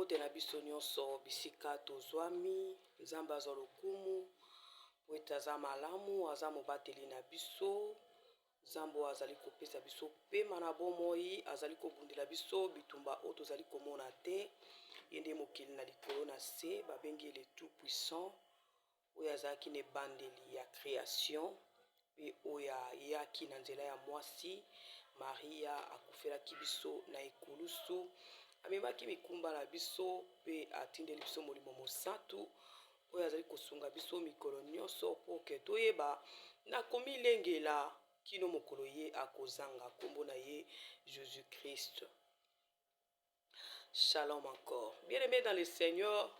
bote na biso nyonso bisika tozwami nzambe azwa lokumu po ete aza malamu aza mobateli na biso nzambe oyo azali kopesa biso pema na bomoi azali kobundela biso bitumba oyo tozali komona te ye nde mokili na likolo na se babengi le tout puissant oyo azalaki na ebandeli ya création pe oyo ayaki na nzela ya mwasi Maria akufelaki biso na ekulusu amemaki mikumba na biso pe atindeli biso molimo mosantu oyo azali kosunga biso mikolo nyonso po ke toyeba na komilengela kino mokolo ye akozanga kombo na ye Jésus-Christ. Shalom encore. Bien-aimés dans le Seigneur,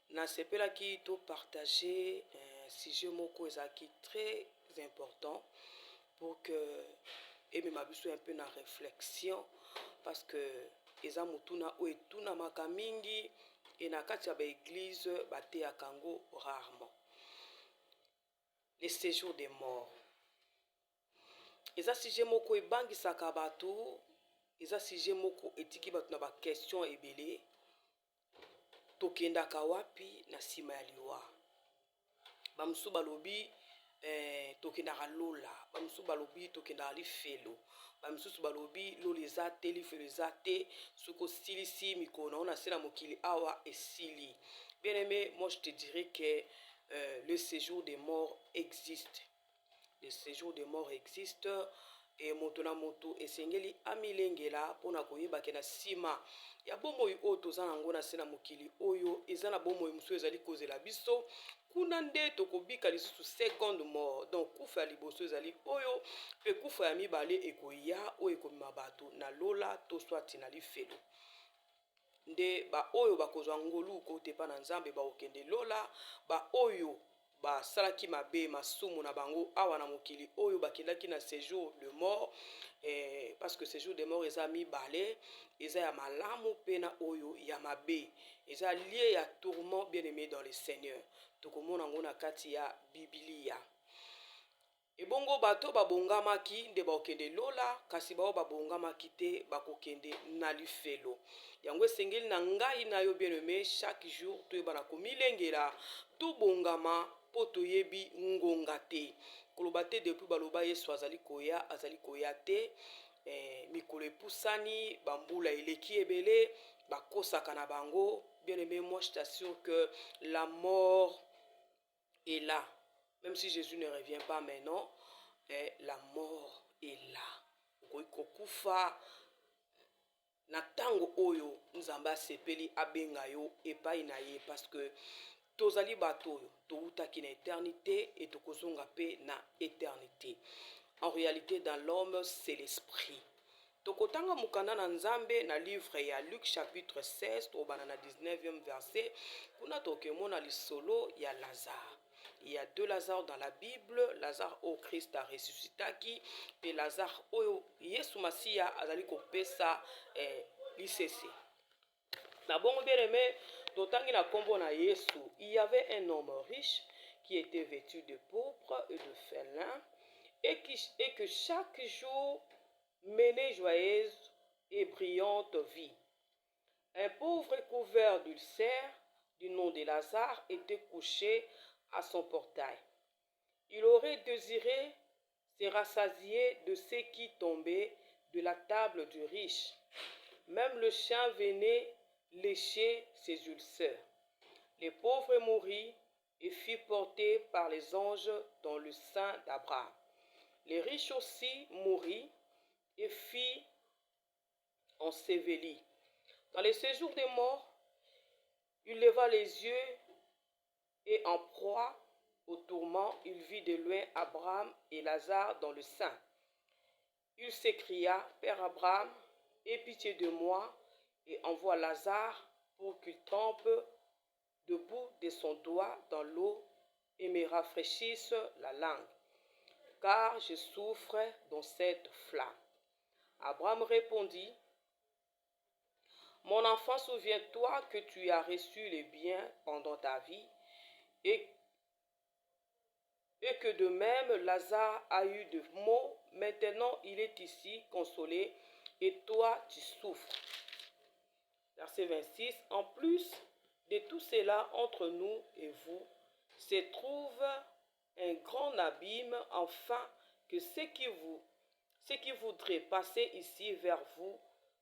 nasepelaki to partager un sujet moko ezalaki très important pour que emema biso un peu na réflexion parce que eza mutuna o etuna maka mingi et na kati ya ba église bateyaka yango rarement. Le séjour des morts. Eza sujet moko ebangisaka bato, eza sujet moko etiki bato na ba question ebele. Tokendaka wapi na sima ya liwa. Bamusu balobi tokendaka lola, bamusu balobi tokendaka lifelo, bamusu balobi lola eza te lifelo eza te soko silisi mikolo on a sela mokili awa esili. Bien aimé, moi je te dirais que le séjour des morts existe. Le séjour des morts existe et moto na moto esengeli amilengela pona koyeba ke na sima ya bomoi oyo toza nango na se na mokili oyo eza na bomoi mosusu ezali kozela biso kuna nde tokobika lisusu seconde mort. Donc kufa ya liboso ezali oyo pe kufa ya mibale ekoya oyo ekomema bato na lola to swati na lifelo nde ba oyo bakozwa ngolu kote pa na nzambe baokende lola ba oyo basalaki mabe masumu na bango awa na mokili oyo bakendaki na séjour de mort parce que séjour de mort eza mibale eza ya malamu pena oyo ya mabe eza lié ya tourment bien aimé dans le Seigneur tokomona ngo na kati ya Biblia. Ebongo bato babongamaki nde bakokende lola kasi bao babongamaki te bakokende na lifelo yango esengeli na ngai na yo bien aimé chaque jour toyeba na komilengela tobongama po toyebi ngonga te koloba te depuis baloba Yesu azali koya te mikolo epusani bambula eleki ebele bakosaka na bango. Bien aimé, moi je t'assure que la mort est là. Même si Jésus ne revient pas maintenant, la mort est là. Kokufa na tango oyo nzamba sepeli abenga yo epai na ye parce que tozali bato oyo toutaki na éternité et tokozonga pe na éternité. En réalité dans l'homme c'est l'esprit. Tokotanga mukanda na nzambe na livre ya Luc chapitre 16 tobana na 19e verset kuna tokemona lisolo ya Lazare. Il y a deux Lazare dans la Bible, Lazare au Christ a ressuscité et Lazare au Yesu Masia azali kopesa l'ICC. Na bon bien aimé, totangi na kombo na Yesu, il y avait un homme riche qui était vêtu de pourpre et de fin lin et que chaque jour menait joyeuse et brillante vie. Un pauvre couvert d'ulcères du nom de Lazare était couché à son portail. Il aurait désiré se rassasier de ce qui tombait de la table du riche. Même le chien venait lécher ses ulcères. Le pauvre mourit et fut porté par les anges dans le sein d'Abraham. Le riche aussi mourit et fut enseveli. Dans le séjour des morts, il leva les yeux et en proie au tourment, il vit de loin Abraham et Lazare dans le sein. Il s'écria, Père Abraham, aie pitié de moi et envoie Lazare pour qu'il trempe de bout de son doigt dans l'eau et me rafraîchisse la langue, car je souffre dans cette flamme. Abraham répondit, Mon enfant, souviens-toi que tu as reçu les biens pendant ta vie et que de même Lazare a eu de maux. Maintenant il est ici consolé et toi tu souffres. verset 26. En plus de tout cela, entre nous et vous, se trouve un grand abîme, afin que ceux qui voudraient passer ici vers vous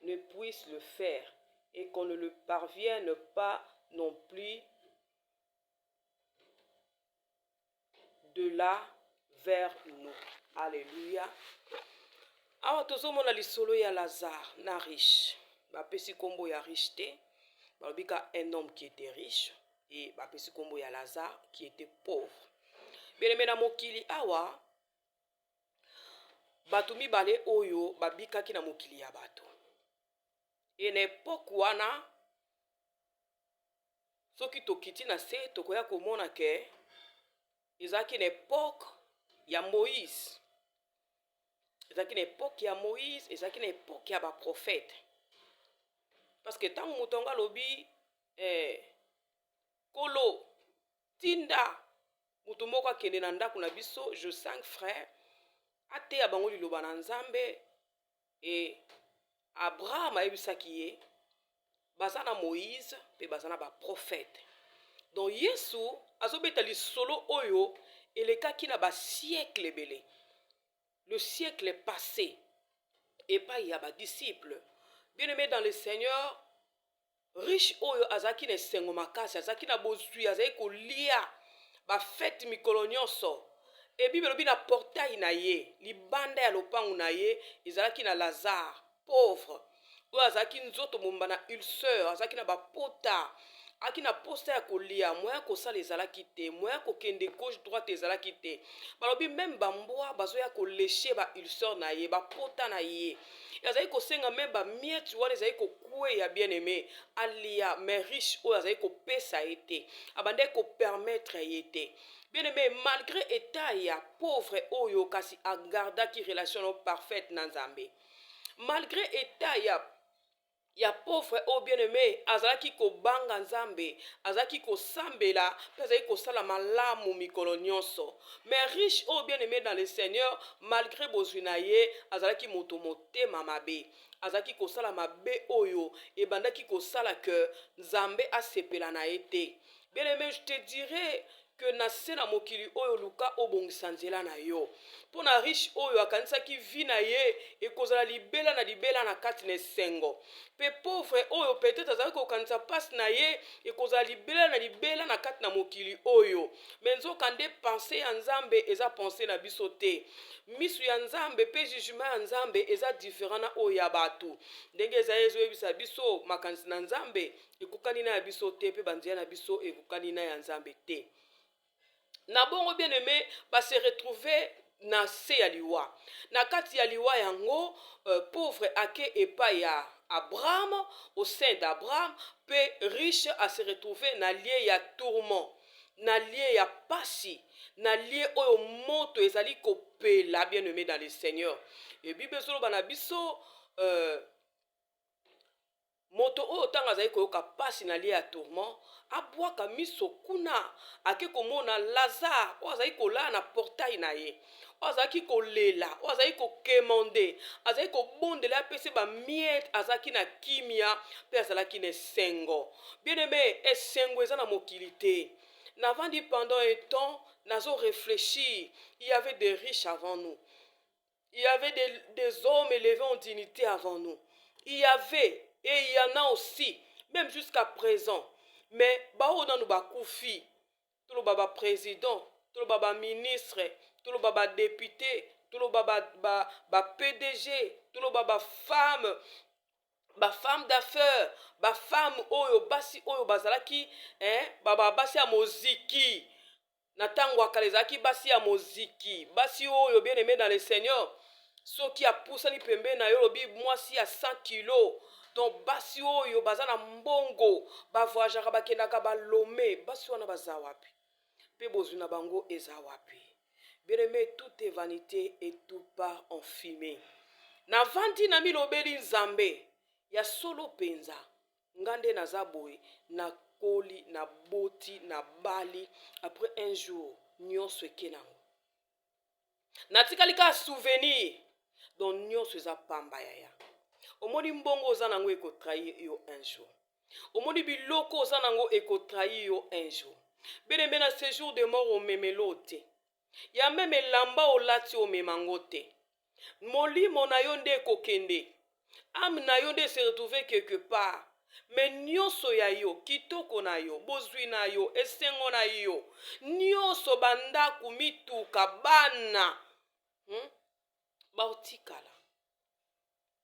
ne puissent le faire, et qu'on ne le parvienne pas non plus de là vers nous. Alléluia. Awa tozomona lisolo ya Lazare na riche. Bapesi kombo ya riche te. Balobika un homme qui était riche. Et bapesi kombo ya Lazare qui était pauvre. Bien-aimé na mokili awa, bato mibale oyo babikaki na mokili ya bato. Et na époque wana, soki tokiti na se tokoya komona ke ezaki na époque ya Moïse. Ezaki na époque ya Moïse, ezaki na époque ya ba prophète. Parce que tant mutonga lobi kolo tinda mutu moko akende na ndako na biso, je 5 frères ateya bango liloba na Nzambe, et Abraham ayebisaki ye baza na Moïse pe baza na ba prophète. Donc Yesu azobeta lisolo oyo elekaki na ba siècle ebele. Le siècle passé, et pas il y a des disciples. Bien-aimés dans le Seigneur, riche oyo azaki ne sengo makasi, azaki na bozui, azaki kolia ba fête mikolo nyonso. Et Bible bi na portail na ye, libanda ya lopangu na ye, ezalaki na Lazare, pauvre. Oyo azaki nzoto momba na ulcère, azaki na ba pota. Aki na posta ya kolia, moya kosala ezalaki te, moya kokende gauche droite ezalaki te. Balobi même bamboa bazoya koleche ba ulcère na ye, ba pota na ye. Yazaki kosenga même ba miette wana ezali kokue ya bien-aimé, alia mais riche oyo azali kopesa ete, abande ko permettre ete. Bien-aimé, malgré état ya pauvre oyo kasi agardaki relation parfaite na Nzambe. Malgré état ya pauvre o bien-aimé, azalaki ko banga Nzambe, azalaki ko sambela, azalaki ko sala malamu mikolo nyonso. Mais riche o bien-aimé dans le Seigneur, malgré bozunaye, azalaki moto motema mabe. Azalaki ko sala mabe oyo, et bandaki ko sala que Nzambe asepela na ete. Bien-aimé, je te dirais que na se na mokili oyo luka obongisa nzela na yo. Pona riche oyo akanisaki vi na ye ekozala libela na kati na esengo. Pe pauvre oyo peut-être azalaki kokanisa pasi na ye ekozala libela na kati na mokili oyo. Menzoka nde pensée ya Nzambe eza pensée na biso te. Misu ya Nzambe pe jugement ya Nzambe eza différent na oyo ya bato. Ndenge ezali ezoyebisa biso makanisi na Nzambe ekokani na ya biso te, pe banzela na biso ekokani na ya Nzambe te. Na bongo bien-aimé, ba se retrouver na se ya liwa. Na kati ya liwa yango, pauvre ake epa ya Abraham, au sein d'Abraham, pe riche a se retrouver na lie ya tourment, na lie ya pasi, na lie oyo moto ezali kopela, bien-aimé dans le Seigneur. Et Bible solo na biso, moto oyo tanga azali koyoka pasi na lie ya tourment, abwaka miso kuna ake komona Lazare oyo azali kolala na portail na ye, oyo azalaki kolela, oyo azali kokemande, azali kobondela apesi bamiete, azalaki na kimia mpe azalaki na esengo. Bien-aimé, esengo eza na mokili te. Navandi pendant un temps, nazo réfléchir, il y avait des riches avant nous, il y avait des hommes élevés en dignité avant nous, il y avait et il y en a aussi, même jusqu'à présent. Mais bao na nous bakoufi, tout le baba président, tout le baba ministre, tout le baba député, tout le baba PDG, tout le baba femme, femme d'affaires, femme oyo basi oyo bazalaki, baba basi ya moziki. Natango akalezaki basi ya moziki, basi oyo bien aimé dans le Seigneur. Soki a poussani pembe na yo lobi mwasi ya 100 kilos. Donc basi oyo baza na mbongo, ba voyagera bakendaka ba Lomé, basi wana baza wapi? Pe bozu na bango eza wapi? Bien-aimé, tout est vanité et tout part en fumée. Na vandi na milobeli Nzambe, ya solo penza, ngande na zaboy, na koli, na boti, na bali, après un jour, nyonso ekenango. Natikalika souvenir, donc nyonso eza pamba yaya. Omoni mbongo oza nango eko trahir yo un jour. omoni biloko oza nango ekotrahi yo un jour. Bien-aimé, na séjour de mort omemelo te. Ya meme elamba olati omemango te. Molimo na yo nde ekokende. Ame na yo nde se retrouver quelque part. Me nyonso ya yo, kitoko na yo, bozwi na yo, esengo na yo, nyonso bandaku mituka bana, baotikala.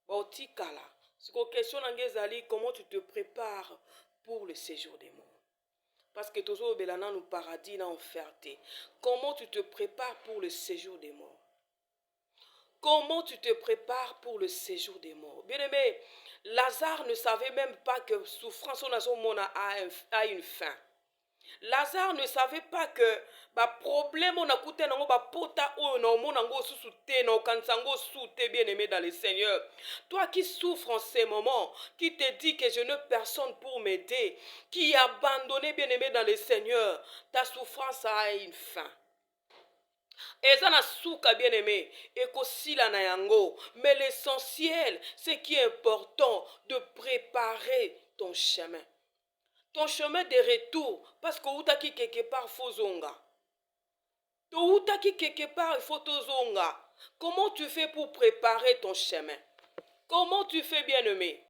Baotikala. Siko question nange ezali, comment tu te prépares pour le séjour des morts? Parce que toujours belana nous paradis na enferté. Comment tu te prépares pour le séjour des morts? Comment tu te prépares pour le séjour des morts? Bien-aimé, Lazare ne savait même pas que souffrance a une fin. Lazare ne savait pas que problème on a coûté nango pota o na monango susu te na kansango soute, bien-aimé dans le Seigneur. Toi qui souffres en ces moments, qui te dit que je n'ai personne pour m'aider, qui est abandonné, bien-aimé dans le Seigneur, ta souffrance a une fin. Eza na souka, bien-aimé, ekosila na yango, mais l'essentiel, ce qui est important, de préparer ton chemin. Ton chemin de retour, parce que outaki quelque part faut zonga. Outaki quelque part il faut zonga. Comment tu fais pour préparer ton chemin? Comment tu fais, bien-aimé?